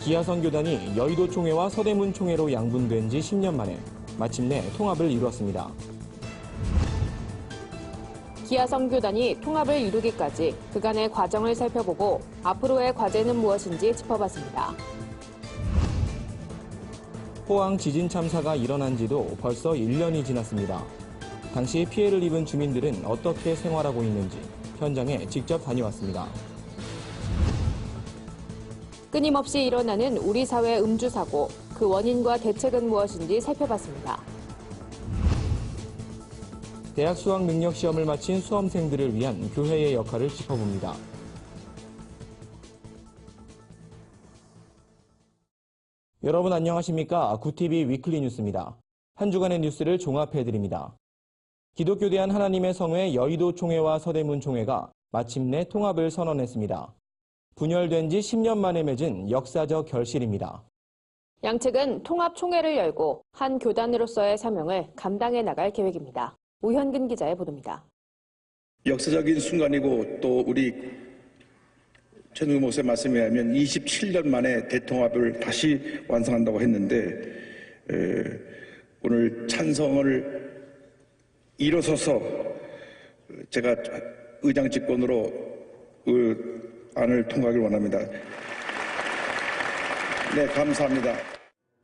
기아성 교단이 여의도 총회와 서대문 총회로 양분된 지 10년 만에 마침내 통합을 이루었습니다. 기아성 교단이 통합을 이루기까지 그간의 과정을 살펴보고 앞으로의 과제는 무엇인지 짚어봤습니다. 포항 지진 참사가 일어난 지도 벌써 1년이 지났습니다. 당시 피해를 입은 주민들은 어떻게 생활하고 있는지 현장에 직접 다녀왔습니다. 끊임없이 일어나는 우리 사회 음주 사고, 그 원인과 대책은 무엇인지 살펴봤습니다. 대학 수학 능력 시험을 마친 수험생들을 위한 교회의 역할을 짚어봅니다. 여러분 안녕하십니까? 구TV 위클리 뉴스입니다. 한 주간의 뉴스를 종합해드립니다. 기독교 대한 하나님의 성회 여의도 총회와 서대문 총회가 마침내 통합을 선언했습니다. 분열된 지 10년 만에 맺은 역사적 결실입니다. 양측은 통합 총회를 열고 한 교단으로서의 사명을 감당해 나갈 계획입니다. 우현근 기자의 보도입니다. 역사적인 순간이고 또 우리 최동규 목사의 말씀에 의하면 27년 만에 대통합을 다시 완성한다고 했는데 오늘 찬성을 일어서서 제가 의장 직권으로 안을 통과하길 원합니다. 네, 감사합니다.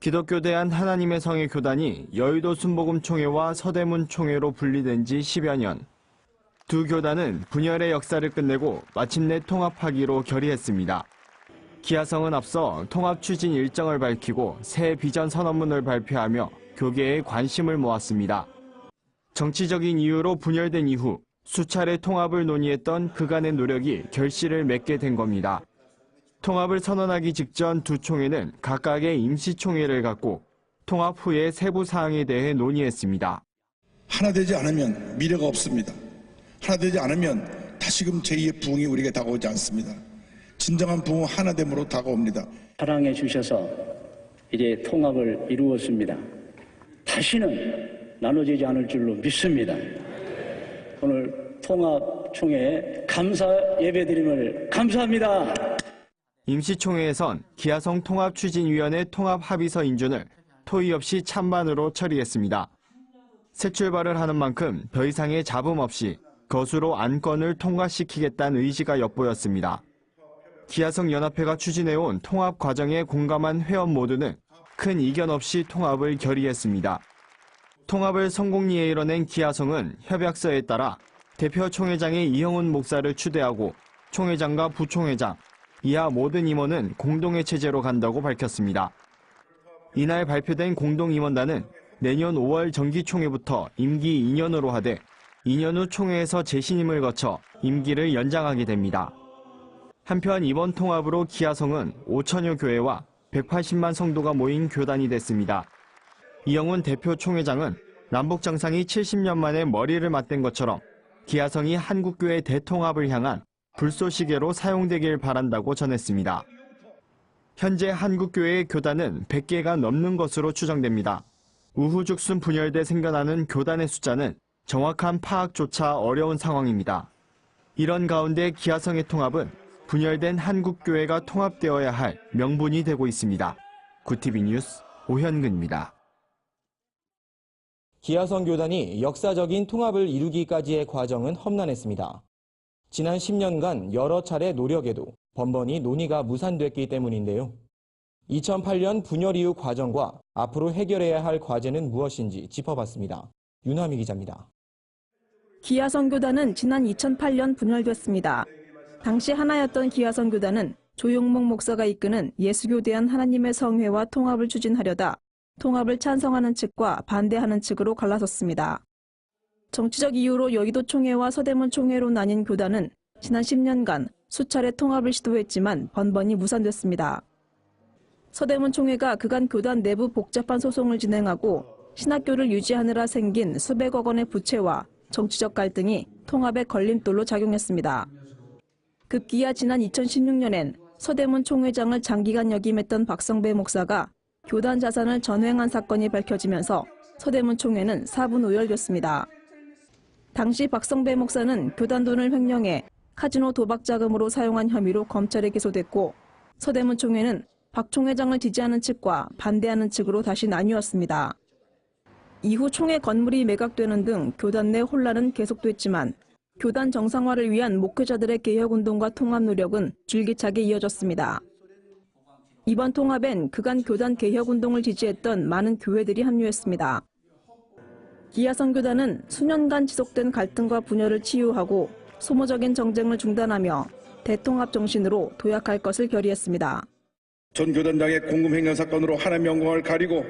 기독교 대한 하나님의 성의 교단이 여의도 순복음 총회와 서대문 총회로 분리된 지 10여 년. 두 교단은 분열의 역사를 끝내고 마침내 통합하기로 결의했습니다. 기아성은 앞서 통합 추진 일정을 밝히고 새 비전 선언문을 발표하며 교계의 관심을 모았습니다. 정치적인 이유로 분열된 이후 수차례 통합을 논의했던 그간의 노력이 결실을 맺게 된 겁니다. 통합을 선언하기 직전 두 총회는 각각의 임시총회를 갖고 통합 후의 세부 사항에 대해 논의했습니다. 하나 되지 않으면 미래가 없습니다. 하나 되지 않으면 다시금 제2의 부흥이 우리에게 다가오지 않습니다. 진정한 부흥은 하나됨으로 다가옵니다. 사랑해 주셔서 이제 통합을 이루었습니다. 다시는 나눠지지 않을 줄로 믿습니다. 오늘 통합총회에 감사 예배드림을 감사합니다. 임시총회에선 기아성 통합추진위원회 통합합의서 인준을 토의 없이 찬반으로 처리했습니다. 새 출발을 하는 만큼 더 이상의 잡음 없이 거수로 안건을 통과시키겠다는 의지가 엿보였습니다. 기아성 연합회가 추진해온 통합 과정에 공감한 회원 모두는 큰 이견 없이 통합을 결의했습니다. 통합을 성공리에 이뤄낸 기아성은 협약서에 따라 대표 총회장의 이형훈 목사를 추대하고 총회장과 부총회장, 이하 모든 임원은 공동의 체제로 간다고 밝혔습니다. 이날 발표된 공동임원단은 내년 5월 정기총회부터 임기 2년으로 하되 2년 후 총회에서 재신임을 거쳐 임기를 연장하게 됩니다. 한편 이번 통합으로 기아성은 5천여 교회와 180만 성도가 모인 교단이 됐습니다. 이영훈 대표 총회장은 남북정상이 70년 만에 머리를 맞댄 것처럼 기아성이 한국교회 대통합을 향한 불쏘시개로 사용되길 바란다고 전했습니다. 현재 한국교회의 교단은 100개가 넘는 것으로 추정됩니다. 우후죽순 분열돼 생겨나는 교단의 숫자는 정확한 파악조차 어려운 상황입니다. 이런 가운데 기아성의 통합은 분열된 한국교회가 통합되어야 할 명분이 되고 있습니다. 구TV 뉴스 오현근입니다. 기아성 교단이 역사적인 통합을 이루기까지의 과정은 험난했습니다. 지난 10년간 여러 차례 노력에도 번번이 논의가 무산됐기 때문인데요. 2008년 분열 이후 과정과 앞으로 해결해야 할 과제는 무엇인지 짚어봤습니다. 윤하미 기자입니다. 기아성 교단은 지난 2008년 분열됐습니다. 당시 하나였던 기아성 교단은 조용목 목사가 이끄는 예수교 대한 하나님의 성회와 통합을 추진하려다 통합을 찬성하는 측과 반대하는 측으로 갈라섰습니다. 정치적 이유로 여의도 총회와 서대문 총회로 나뉜 교단은 지난 10년간 수차례 통합을 시도했지만 번번이 무산됐습니다. 서대문 총회가 그간 교단 내부 복잡한 소송을 진행하고 신학교를 유지하느라 생긴 수백억 원의 부채와 정치적 갈등이 통합의 걸림돌로 작용했습니다. 급기야 지난 2016년엔 서대문 총회장을 장기간 역임했던 박성배 목사가 교단 자산을 전횡한 사건이 밝혀지면서 서대문 총회는 4분 오열됐습니다. 당시 박성배 목사는 교단 돈을 횡령해 카지노 도박 자금으로 사용한 혐의로 검찰에 기소됐고 서대문 총회는 박 총회장을 지지하는 측과 반대하는 측으로 다시 나뉘었습니다. 이후 총회 건물이 매각되는 등 교단 내 혼란은 계속됐지만 교단 정상화를 위한 목회자들의 개혁운동과 통합 노력은 줄기차게 이어졌습니다. 이번 통합엔 그간 교단 개혁운동을 지지했던 많은 교회들이 합류했습니다. 기아성교단은 수년간 지속된 갈등과 분열을 치유하고 소모적인 정쟁을 중단하며 대통합 정신으로 도약할 것을 결의했습니다. 전 교단장의 공금횡령 사건으로 하나님의 영광을 가리고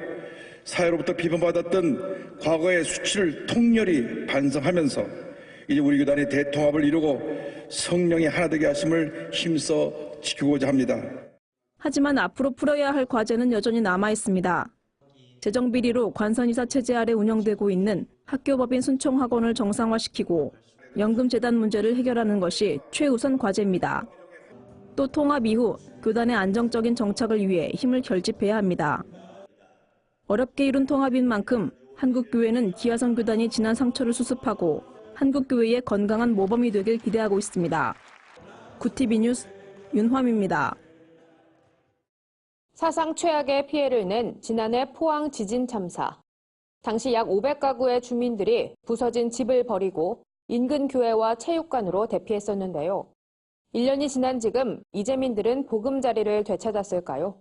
사회로부터 비판받았던 과거의 수치를 통렬히 반성하면서 이제 우리 교단이 대통합을 이루고 성령이 하나 되게 하심을 힘써 지키고자 합니다. 하지만 앞으로 풀어야 할 과제는 여전히 남아 있습니다. 재정비리로 관선이사 체제 아래 운영되고 있는 학교법인 순총학원을 정상화시키고 연금재단 문제를 해결하는 것이 최우선 과제입니다. 또 통합 이후 교단의 안정적인 정착을 위해 힘을 결집해야 합니다. 어렵게 이룬 통합인 만큼 한국교회는 기아성교단이 지난 상처를 수습하고 한국교회의 건강한 모범이 되길 기대하고 있습니다. 구티비 뉴스 윤화미입니다. 사상 최악의 피해를 낸 지난해 포항 지진 참사. 당시 약 500가구의 주민들이 부서진 집을 버리고 인근 교회와 체육관으로 대피했었는데요. 1년이 지난 지금 이재민들은 보금자리를 되찾았을까요?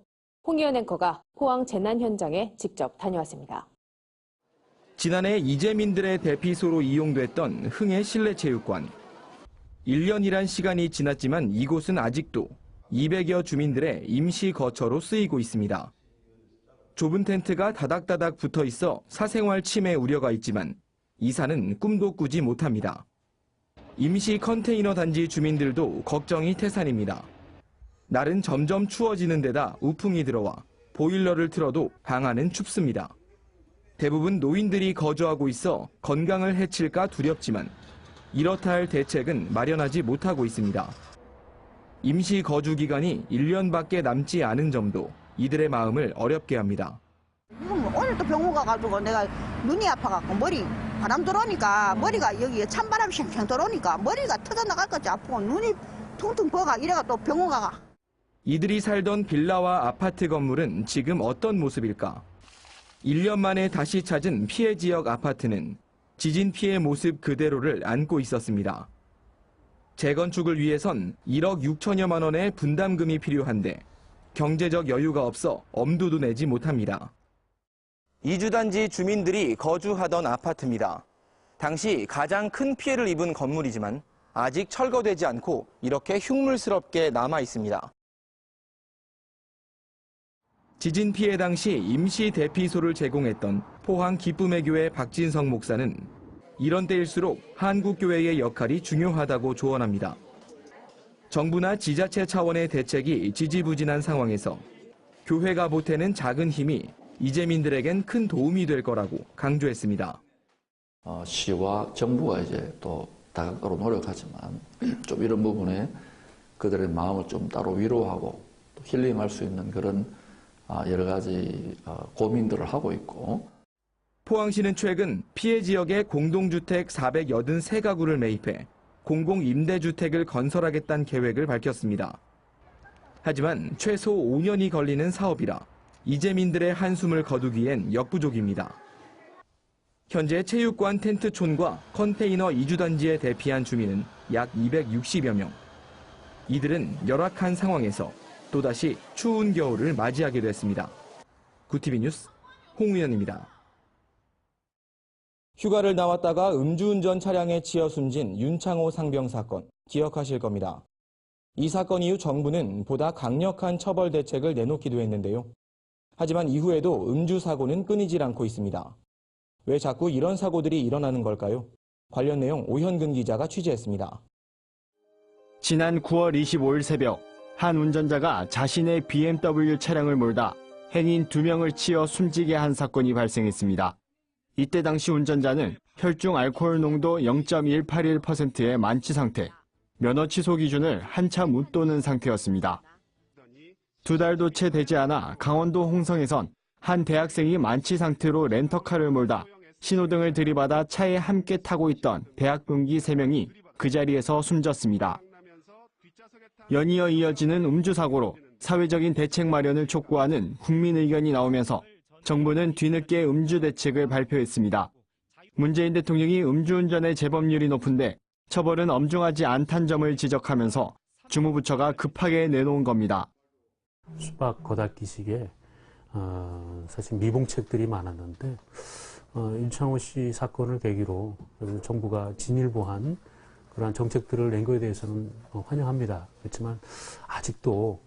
홍희연 앵커가 포항 재난 현장에 직접 다녀왔습니다. 지난해 이재민들의 대피소로 이용됐던 흥해 실내체육관. 1년이란 시간이 지났지만 이곳은 아직도 200여 주민들의 임시 거처로 쓰이고 있습니다. 좁은 텐트가 다닥다닥 붙어 있어 사생활 침해 우려가 있지만 이사는 꿈도 꾸지 못합니다. 임시 컨테이너 단지 주민들도 걱정이 태산입니다. 날은 점점 추워지는 데다 우풍이 들어와 보일러를 틀어도 방 안은 춥습니다. 대부분 노인들이 거주하고 있어 건강을 해칠까 두렵지만 이렇다 할 대책은 마련하지 못하고 있습니다. 임시 거주 기간이 1년밖에 남지 않은 점도 이들의 마음을 어렵게 합니다. 오늘도 병원 가가지고 내가 눈이 아파갖고 바람 들어오니까 머리가 여기 찬바람 쉥쉥 들어오니까 머리가 터져나갈 것이 아프고 눈이 퉁퉁 부어가 이래가 또 병원 가가. 이들이 살던 빌라와 아파트 건물은 지금 어떤 모습일까? 1년 만에 다시 찾은 피해 지역 아파트는 지진 피해 모습 그대로를 안고 있었습니다. 재건축을 위해선 1억 6천여만 원의 분담금이 필요한데 경제적 여유가 없어 엄두도 내지 못합니다. 이주단지 주민들이 거주하던 아파트입니다. 당시 가장 큰 피해를 입은 건물이지만 아직 철거되지 않고 이렇게 흉물스럽게 남아 있습니다. 지진 피해 당시 임시 대피소를 제공했던 포항 기쁨의 교회 박진성 목사는 이런 때일수록 한국교회의 역할이 중요하다고 조언합니다. 정부나 지자체 차원의 대책이 지지부진한 상황에서 교회가 보태는 작은 힘이 이재민들에겐 큰 도움이 될 거라고 강조했습니다. 시와 정부가 이제 또 다각도로 노력하지만 좀 이런 부분에 그들의 마음을 좀 따로 위로하고 또 힐링할 수 있는 그런 여러 가지 고민들을 하고 있고. 포항시는 최근 피해 지역에 공동주택 483가구를 매입해 공공임대주택을 건설하겠다는 계획을 밝혔습니다. 하지만 최소 5년이 걸리는 사업이라 이재민들의 한숨을 거두기엔 역부족입니다. 현재 체육관 텐트촌과 컨테이너 이주단지에 대피한 주민은 약 260여 명. 이들은 열악한 상황에서 또다시 추운 겨울을 맞이하게 됐습니다. 구티비 뉴스 홍우연입니다. 휴가를 나왔다가 음주운전 차량에 치여 숨진 윤창호 상병 사건 기억하실 겁니다. 이 사건 이후 정부는 보다 강력한 처벌 대책을 내놓기도 했는데요. 하지만 이후에도 음주 사고는 끊이질 않고 있습니다. 왜 자꾸 이런 사고들이 일어나는 걸까요? 관련 내용 오현근 기자가 취재했습니다. 지난 9월 25일 새벽 한 운전자가 자신의 BMW 차량을 몰다 행인 2명을 치어 숨지게 한 사건이 발생했습니다. 이때 당시 운전자는 혈중 알코올 농도 0.181%의 만취 상태, 면허 취소 기준을 한참 웃도는 상태였습니다. 2달도 채 되지 않아 강원도 홍성에선 한 대학생이 만취 상태로 렌터카를 몰다 신호등을 들이받아 차에 함께 타고 있던 대학 동기 3명이 그 자리에서 숨졌습니다. 연이어 이어지는 음주 사고로 사회적인 대책 마련을 촉구하는 국민 의견이 나오면서 정부는 뒤늦게 음주 대책을 발표했습니다. 문재인 대통령이 음주운전의 재범률이 높은데 처벌은 엄중하지 않다는 점을 지적하면서 주무부처가 급하게 내놓은 겁니다. 수박 겉핥기식의 사실 미봉책들이 많았는데 윤창호 씨 사건을 계기로 정부가 진일보한 그러한 정책들을 낸 것에 대해서는 환영합니다. 그렇지만 아직도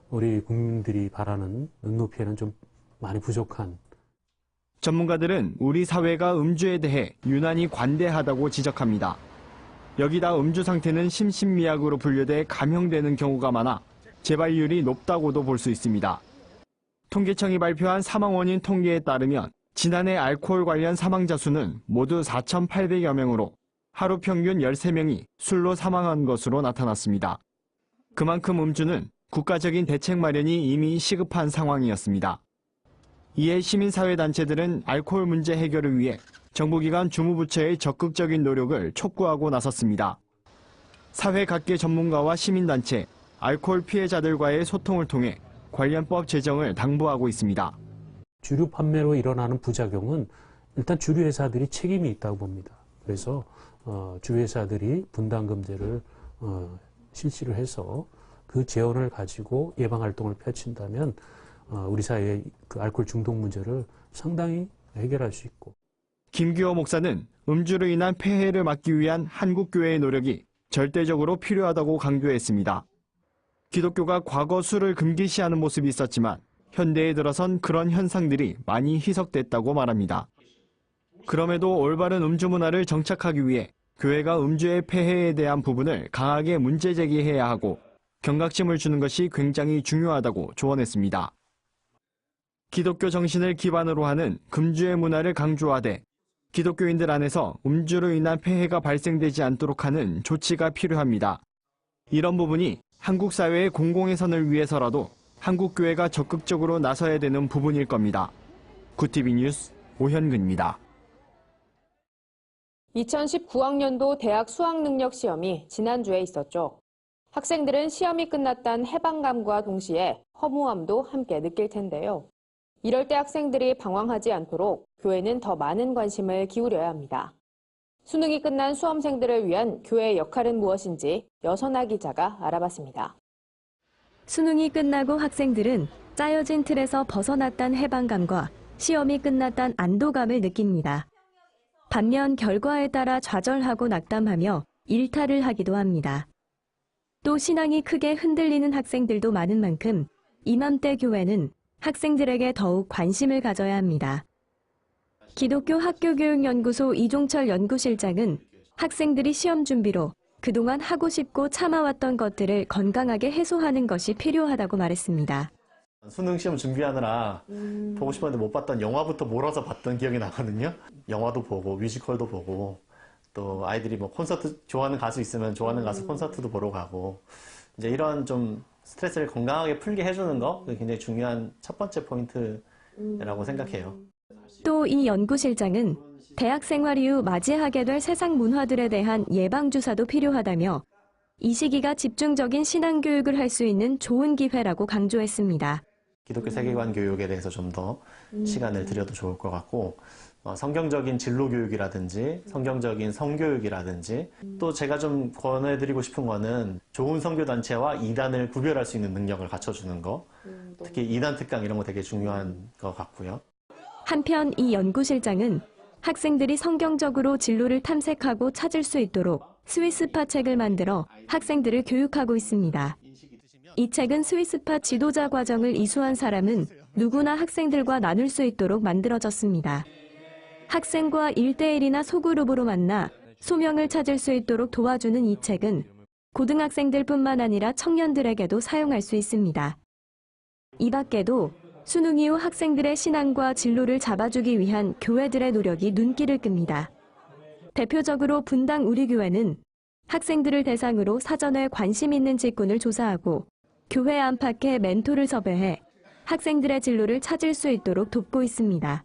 우리 국민들이 바라는 눈높이에는 좀 많이 부족한. 전문가들은 우리 사회가 음주에 대해 유난히 관대하다고 지적합니다. 여기다 음주 상태는 심신미약으로 분류돼 감형되는 경우가 많아 재발률이 높다고도 볼 수 있습니다. 통계청이 발표한 사망 원인 통계에 따르면 지난해 알코올 관련 사망자 수는 모두 4,800여 명으로 하루 평균 13명이 술로 사망한 것으로 나타났습니다. 그만큼 음주는 국가적인 대책 마련이 이미 시급한 상황이었습니다. 이에 시민사회단체들은 알코올 문제 해결을 위해 정부기관 주무부처의 적극적인 노력을 촉구하고 나섰습니다. 사회 각계 전문가와 시민단체, 알코올 피해자들과의 소통을 통해 관련법 제정을 당부하고 있습니다. 주류 판매로 일어나는 부작용은 일단 주류 회사들이 책임이 있다고 봅니다. 그래서 주류 회사들이 분담금제를 실시를 해서 그 재원을 가지고 예방 활동을 펼친다면 우리 사회의 그 알코올 중독 문제를 상당히 해결할 수 있고. 김규호 목사는 음주로 인한 폐해를 막기 위한 한국교회의 노력이 절대적으로 필요하다고 강조했습니다. 기독교가 과거 술을 금기시하는 모습이 있었지만 현대에 들어선 그런 현상들이 많이 희석됐다고 말합니다. 그럼에도 올바른 음주 문화를 정착하기 위해 교회가 음주의 폐해에 대한 부분을 강하게 문제 제기해야 하고 경각심을 주는 것이 굉장히 중요하다고 조언했습니다. 기독교 정신을 기반으로 하는 금주의 문화를 강조하되 기독교인들 안에서 음주로 인한 폐해가 발생되지 않도록 하는 조치가 필요합니다. 이런 부분이 한국 사회의 공공의 선을 위해서라도 한국교회가 적극적으로 나서야 되는 부분일 겁니다. 구티비 뉴스 오현근입니다. 2019학년도 대학 수학능력 시험이 지난주에 있었죠. 학생들은 시험이 끝났다는 해방감과 동시에 허무함도 함께 느낄 텐데요. 이럴 때 학생들이 방황하지 않도록 교회는 더 많은 관심을 기울여야 합니다. 수능이 끝난 수험생들을 위한 교회의 역할은 무엇인지 여선아 기자가 알아봤습니다. 수능이 끝나고 학생들은 짜여진 틀에서 벗어났다는 해방감과 시험이 끝났다는 안도감을 느낍니다. 반면 결과에 따라 좌절하고 낙담하며 일탈을 하기도 합니다. 또 신앙이 크게 흔들리는 학생들도 많은 만큼 이맘때 교회는 학생들에게 더욱 관심을 가져야 합니다. 기독교 학교교육연구소 이종철 연구실장은 학생들이 시험 준비로 그동안 하고 싶고 참아왔던 것들을 건강하게 해소하는 것이 필요하다고 말했습니다. 수능 시험 준비하느라 보고 싶었는데 못 봤던 영화부터 몰아서 봤던 기억이 나거든요. 영화도 보고 뮤지컬도 보고 또 아이들이 뭐 콘서트 좋아하는 가수 있으면 좋아하는 가수 콘서트도 보러 가고 이제 이런 좀 스트레스를 건강하게 풀게 해주는 거 굉장히 중요한 첫 번째 포인트라고 생각해요. 또 이 연구실장은 대학 생활 이후 맞이하게 될 세상 문화들에 대한 예방주사도 필요하다며 이 시기가 집중적인 신앙교육을 할 수 있는 좋은 기회라고 강조했습니다. 기독교 세계관 교육에 대해서 좀 더 시간을 들여도 좋을 것 같고 성경적인 진로 교육이라든지 성경적인 성교육이라든지 또 제가 좀 권해드리고 싶은 거는 좋은 선교단체와 이단을 구별할 수 있는 능력을 갖춰주는 거 특히 이단 특강 이런 거 되게 중요한 것 같고요. 한편 이 연구실장은 학생들이 성경적으로 진로를 탐색하고 찾을 수 있도록 스위스파 책을 만들어 학생들을 교육하고 있습니다. 이 책은 스위스파 지도자 과정을 이수한 사람은 누구나 학생들과 나눌 수 있도록 만들어졌습니다. 학생과 1대1이나 소그룹으로 만나 소명을 찾을 수 있도록 도와주는 이 책은 고등학생들뿐만 아니라 청년들에게도 사용할 수 있습니다. 이 밖에도 수능 이후 학생들의 신앙과 진로를 잡아주기 위한 교회들의 노력이 눈길을 끕니다. 대표적으로 분당 우리교회는 학생들을 대상으로 사전에 관심 있는 직군을 조사하고 교회 안팎에 멘토를 섭외해 학생들의 진로를 찾을 수 있도록 돕고 있습니다.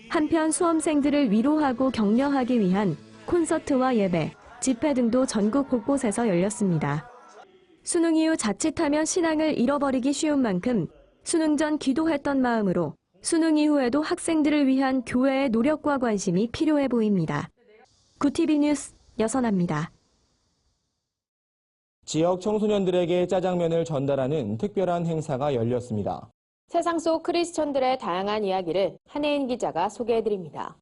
한편 수험생들을 위로하고 격려하기 위한 콘서트와 예배, 집회 등도 전국 곳곳에서 열렸습니다. 수능 이후 자칫하면 신앙을 잃어버리기 쉬운 만큼 수능 전 기도했던 마음으로 수능 이후에도 학생들을 위한 교회의 노력과 관심이 필요해 보입니다. 구TV 뉴스 여선아입니다. 지역 청소년들에게 짜장면을 전달하는 특별한 행사가 열렸습니다. 세상 속 크리스천들의 다양한 이야기를 한혜인 기자가 소개해드립니다.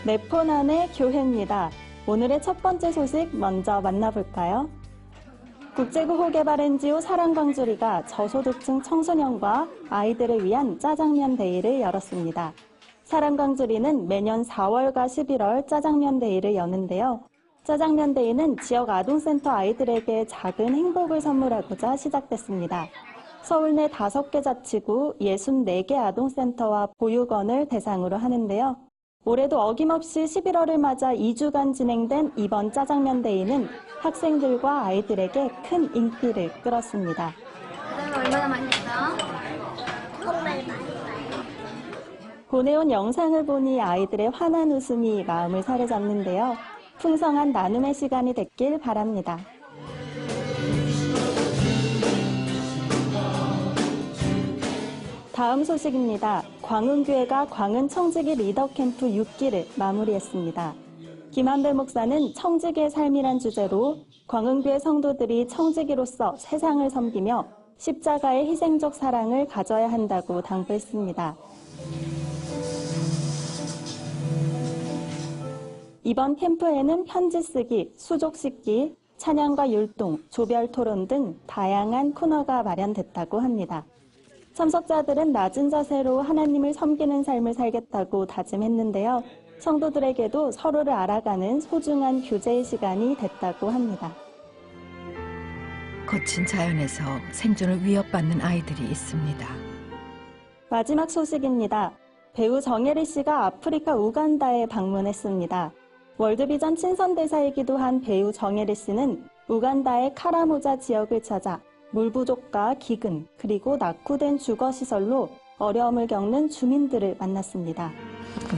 네포난의 교회입니다. 오늘의 첫 번째 소식 먼저 만나볼까요? 국제구호개발 NGO 사랑광주리가 저소득층 청소년과 아이들을 위한 짜장면 데이를 열었습니다. 사랑광주리는 매년 4월과 11월 짜장면 데이를 여는데요. 짜장면 데이는 지역 아동센터 아이들에게 작은 행복을 선물하고자 시작됐습니다. 서울 내 5개 자치구 64개 아동센터와 보육원을 대상으로 하는데요. 올해도 어김없이 11월을 맞아 2주간 진행된 이번 짜장면 데이는 학생들과 아이들에게 큰 인기를 끌었습니다. 얼마나 맛있어요? 보내온 영상을 보니 아이들의 환한 웃음이 마음을 사로잡는데요. 풍성한 나눔의 시간이 됐길 바랍니다. 다음 소식입니다. 광운교회가 광운 청지기 리더 캠프 6기를 마무리했습니다. 김한배 목사는 청지기의 삶이란 주제로 광운교회 성도들이 청지기로서 세상을 섬기며 십자가의 희생적 사랑을 가져야 한다고 당부했습니다. 이번 캠프에는 편지 쓰기, 수족 씻기, 찬양과 율동, 조별 토론 등 다양한 코너가 마련됐다고 합니다. 참석자들은 낮은 자세로 하나님을 섬기는 삶을 살겠다고 다짐했는데요. 성도들에게도 서로를 알아가는 소중한 교제의 시간이 됐다고 합니다. 거친 자연에서 생존을 위협받는 아이들이 있습니다. 마지막 소식입니다. 배우 정혜리 씨가 아프리카 우간다에 방문했습니다. 월드비전 친선대사이기도 한 배우 정혜리 씨는 우간다의 카라모자 지역을 찾아 물 부족과 기근, 그리고 낙후된 주거시설로 어려움을 겪는 주민들을 만났습니다.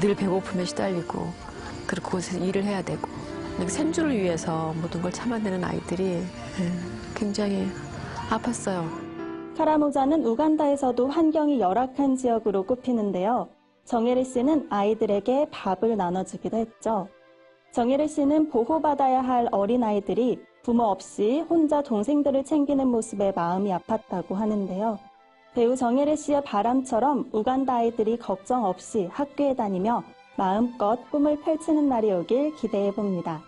늘 배고픔에 시달리고 그리고 곳에서 일을 해야 되고 생존을 위해서 모든 걸 참아내는 아이들이 굉장히 아팠어요. 카라모자는 우간다에서도 환경이 열악한 지역으로 꼽히는데요. 정혜리 씨는 아이들에게 밥을 나눠주기도 했죠. 정혜리 씨는 보호받아야 할 어린아이들이 부모 없이 혼자 동생들을 챙기는 모습에 마음이 아팠다고 하는데요. 배우 정혜리 씨의 바람처럼 우간다 아이들이 걱정 없이 학교에 다니며 마음껏 꿈을 펼치는 날이 오길 기대해봅니다.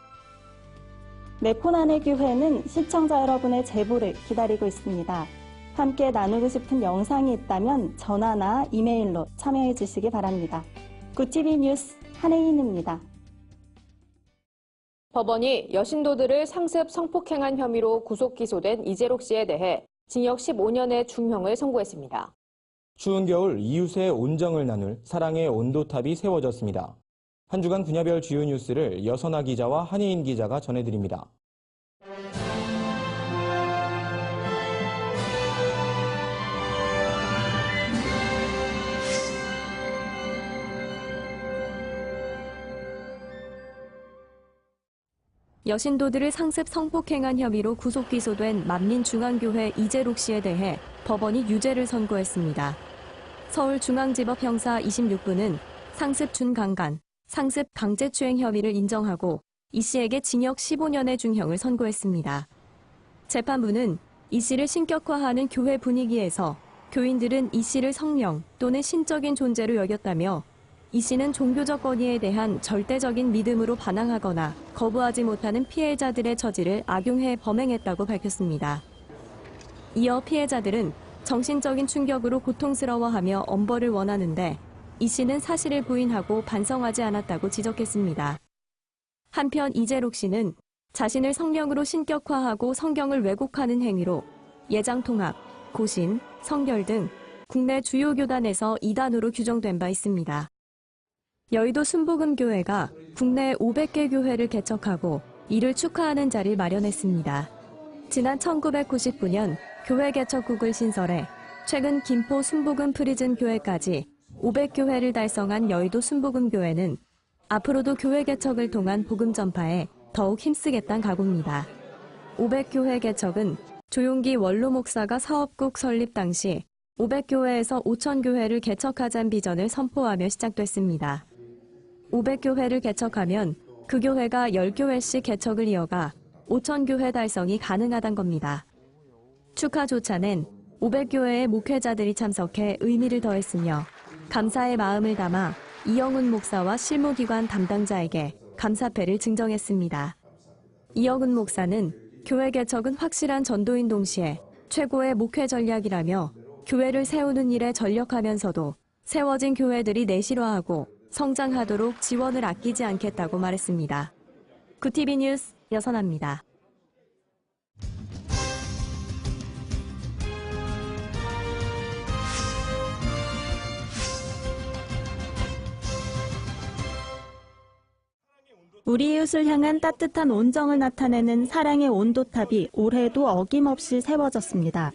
네포난의 교회는 시청자 여러분의 제보를 기다리고 있습니다. 함께 나누고 싶은 영상이 있다면 전화나 이메일로 참여해 주시기 바랍니다. 구TV 뉴스 한혜인입니다. 법원이 여신도들을 상습 성폭행한 혐의로 구속 기소된 이재록 씨에 대해 징역 15년의 중형을 선고했습니다. 추운 겨울 이웃의 온정을 나눌 사랑의 온도탑이 세워졌습니다. 한 주간 분야별 주요 뉴스를 여선아 기자와 한혜인 기자가 전해드립니다. 여신도들을 상습 성폭행한 혐의로 구속 기소된 만민중앙교회 이재록 씨에 대해 법원이 유죄를 선고했습니다. 서울중앙지법 형사 26부는 상습 준강간, 상습 강제추행 혐의를 인정하고 이 씨에게 징역 15년의 중형을 선고했습니다. 재판부는 이 씨를 신격화하는 교회 분위기에서 교인들은 이 씨를 성령 또는 신적인 존재로 여겼다며 이 씨는 종교적 권위에 대한 절대적인 믿음으로 반항하거나 거부하지 못하는 피해자들의 처지를 악용해 범행했다고 밝혔습니다. 이어 피해자들은 정신적인 충격으로 고통스러워하며 엄벌을 원하는데 이 씨는 사실을 부인하고 반성하지 않았다고 지적했습니다. 한편 이재록 씨는 자신을 성령으로 신격화하고 성경을 왜곡하는 행위로 예장통합, 고신, 성결 등 국내 주요 교단에서 이단으로 규정된 바 있습니다. 여의도 순복음교회가 국내 500개 교회를 개척하고 이를 축하하는 자리를 마련했습니다. 지난 1999년 교회 개척국을 신설해 최근 김포 순복음 프리즌 교회까지 500교회를 달성한 여의도 순복음교회는 앞으로도 교회 개척을 통한 복음 전파에 더욱 힘쓰겠다는 각오입니다. 500교회 개척은 조용기 원로 목사가 사업국 설립 당시 500교회에서 5,000교회를 개척하자는 비전을 선포하며 시작됐습니다. 500교회를 개척하면 그 교회가 10교회씩 개척을 이어가 5,000교회 달성이 가능하단 겁니다. 축하 조찬엔 500교회의 목회자들이 참석해 의미를 더했으며 감사의 마음을 담아 이영훈 목사와 실무기관 담당자에게 감사패를 증정했습니다. 이영훈 목사는 교회 개척은 확실한 전도인 동시에 최고의 목회 전략이라며 교회를 세우는 일에 전력하면서도 세워진 교회들이 내실화하고 성장하도록 지원을 아끼지 않겠다고 말했습니다. 구TV 뉴스 여선아입니다. 우리 이웃을 향한 따뜻한 온정을 나타내는 사랑의 온도탑이 올해도 어김없이 세워졌습니다.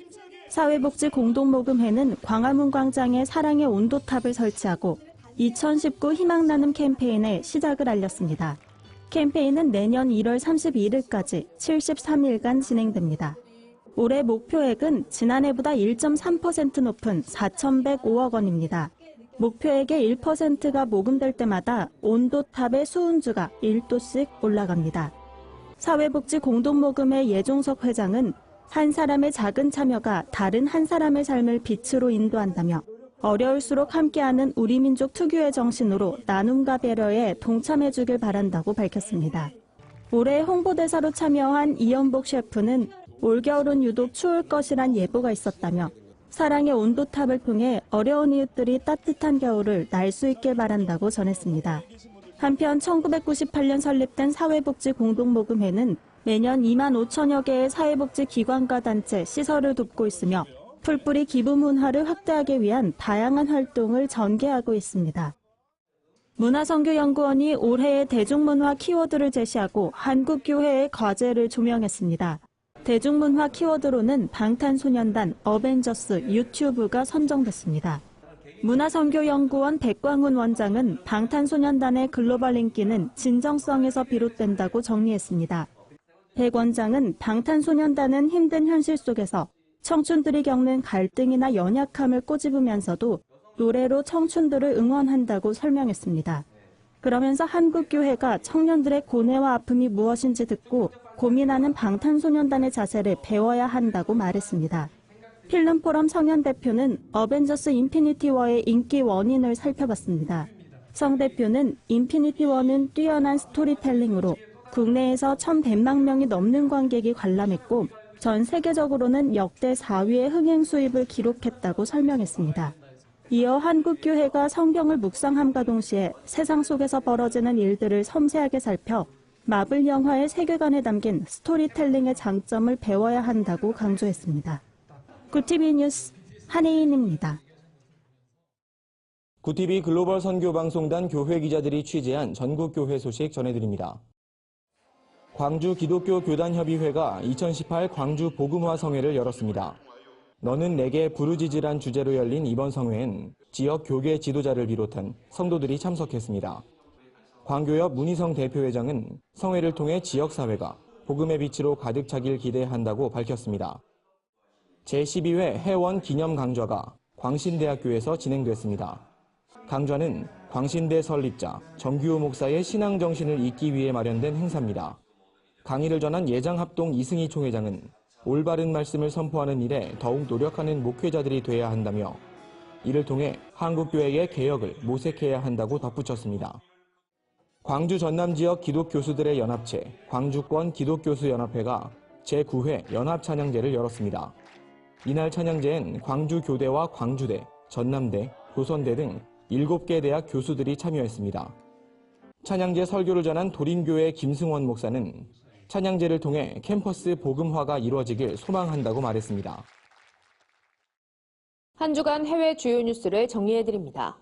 사회복지 공동모금회는 광화문 광장에 사랑의 온도탑을 설치하고 2019 희망나눔 캠페인의 시작을 알렸습니다. 캠페인은 내년 1월 31일까지 73일간 진행됩니다. 올해 목표액은 지난해보다 1.3% 높은 4,105억 원입니다. 목표액의 1%가 모금될 때마다 온도탑의 수은주가 1도씩 올라갑니다. 사회복지 공동모금회 예종석 회장은 한 사람의 작은 참여가 다른 한 사람의 삶을 빛으로 인도한다며 어려울수록 함께하는 우리 민족 특유의 정신으로 나눔과 배려에 동참해주길 바란다고 밝혔습니다. 올해 홍보대사로 참여한 이연복 셰프는 올겨울은 유독 추울 것이란 예보가 있었다며 사랑의 온도탑을 통해 어려운 이웃들이 따뜻한 겨울을 날 수 있길 바란다고 전했습니다. 한편 1998년 설립된 사회복지 공동모금회는 매년 2만 5천여 개의 사회복지 기관과 단체, 시설을 돕고 있으며 풀뿌리 기부 문화를 확대하기 위한 다양한 활동을 전개하고 있습니다. 문화선교연구원이 올해의 대중문화 키워드를 제시하고 한국교회의 과제를 조명했습니다. 대중문화 키워드로는 방탄소년단, 어벤져스, 유튜브가 선정됐습니다. 문화선교연구원 백광훈 원장은 방탄소년단의 글로벌 인기는 진정성에서 비롯된다고 정리했습니다. 백 원장은 방탄소년단은 힘든 현실 속에서 청춘들이 겪는 갈등이나 연약함을 꼬집으면서도 노래로 청춘들을 응원한다고 설명했습니다. 그러면서 한국교회가 청년들의 고뇌와 아픔이 무엇인지 듣고 고민하는 방탄소년단의 자세를 배워야 한다고 말했습니다. 필름포럼 성현 대표는 어벤져스 인피니티 워의 인기 원인을 살펴봤습니다. 성 대표는 인피니티 워는 뛰어난 스토리텔링으로 국내에서 1,100만 명이 넘는 관객이 관람했고 전 세계적으로는 역대 4위의 흥행 수입을 기록했다고 설명했습니다. 이어 한국교회가 성경을 묵상함과 동시에 세상 속에서 벌어지는 일들을 섬세하게 살펴 마블 영화의 세계관에 담긴 스토리텔링의 장점을 배워야 한다고 강조했습니다. 구TV 뉴스 한혜인입니다. 구TV 글로벌 선교방송단 교회 기자들이 취재한 전국교회 소식 전해드립니다. 광주 기독교 교단협의회가 2018 광주 복음화 성회를 열었습니다. 너는 내게 부르짖으란 주제로 열린 이번 성회엔 지역 교계 지도자를 비롯한 성도들이 참석했습니다. 광교협 문희성 대표회장은 성회를 통해 지역사회가 복음의 빛으로 가득 차길 기대한다고 밝혔습니다. 제12회 해원 기념 강좌가 광신대학교에서 진행됐습니다. 강좌는 광신대 설립자 정규호 목사의 신앙 정신을 잇기 위해 마련된 행사입니다. 강의를 전한 예장합동 이승희 총회장은 올바른 말씀을 선포하는 일에 더욱 노력하는 목회자들이 돼야 한다며 이를 통해 한국교회의 개혁을 모색해야 한다고 덧붙였습니다. 광주 전남 지역 기독교수들의 연합체 광주권 기독교수연합회가 제9회 연합찬양제를 열었습니다. 이날 찬양제엔 광주교대와 광주대, 전남대, 조선대 등 7개 대학 교수들이 참여했습니다. 찬양제 설교를 전한 도림교회 김승원 목사는 찬양제를 통해 캠퍼스 복음화가 이루어지길 소망한다고 말했습니다. 한 주간 해외 주요 뉴스를 정리해드립니다.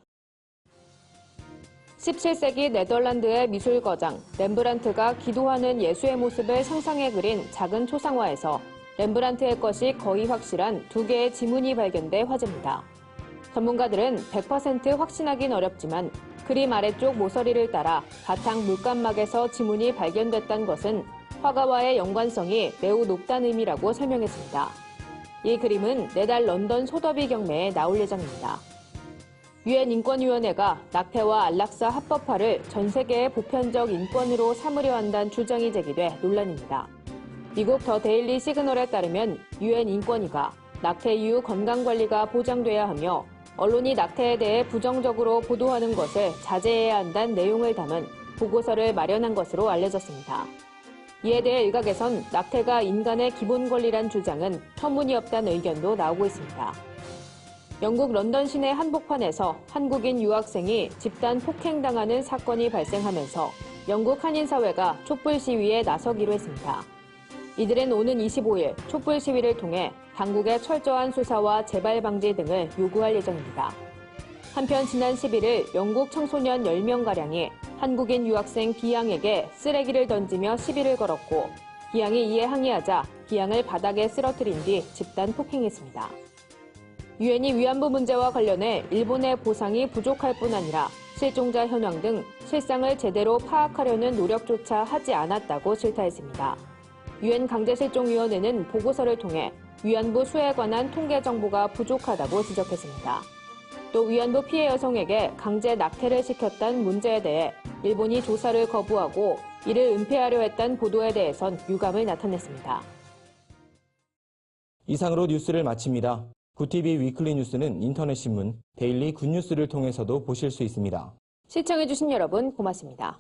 17세기 네덜란드의 미술거장 렘브란트가 기도하는 예수의 모습을 상상해 그린 작은 초상화에서 렘브란트의 것이 거의 확실한 2개의 지문이 발견돼 화제입니다. 전문가들은 100% 확신하긴 어렵지만 그림 아래쪽 모서리를 따라 바탕 물감막에서 지문이 발견됐다는 것은 화가와의 연관성이 매우 높다는 의미라고 설명했습니다. 이 그림은 내달 런던 소더비 경매에 나올 예정입니다. 유엔 인권위원회가 낙태와 안락사 합법화를 전 세계의 보편적 인권으로 삼으려 한다는 주장이 제기돼 논란입니다. 미국 더 데일리 시그널에 따르면 유엔 인권위가 낙태 이후 건강관리가 보장돼야 하며 언론이 낙태에 대해 부정적으로 보도하는 것을 자제해야 한다는 내용을 담은 보고서를 마련한 것으로 알려졌습니다. 이에 대해 일각에선 낙태가 인간의 기본 권리란 주장은 터무니없다는 의견도 나오고 있습니다. 영국 런던 시내 한복판에서 한국인 유학생이 집단 폭행당하는 사건이 발생하면서 영국 한인사회가 촛불 시위에 나서기로 했습니다. 이들은 오는 25일 촛불 시위를 통해 당국의 철저한 수사와 재발 방지 등을 요구할 예정입니다. 한편 지난 11일 영국 청소년 10명가량이 한국인 유학생 비양에게 쓰레기를 던지며 시비를 걸었고 비양이 이에 항의하자 비양을 바닥에 쓰러뜨린 뒤 집단 폭행했습니다. 유엔이 위안부 문제와 관련해 일본의 보상이 부족할 뿐 아니라 실종자 현황 등 실상을 제대로 파악하려는 노력조차 하지 않았다고 질타했습니다. 유엔 강제실종위원회는 보고서를 통해 위안부 수에 관한 통계 정보가 부족하다고 지적했습니다. 또 위안부 피해 여성에게 강제 낙태를 시켰다는 문제에 대해 일본이 조사를 거부하고 이를 은폐하려 했다는 보도에 대해선 유감을 나타냈습니다. 이상으로 뉴스를 마칩니다. 굿TV 위클리 뉴스는 인터넷 신문 데일리 굿뉴스를 통해서도 보실 수 있습니다. 시청해주신 여러분 고맙습니다.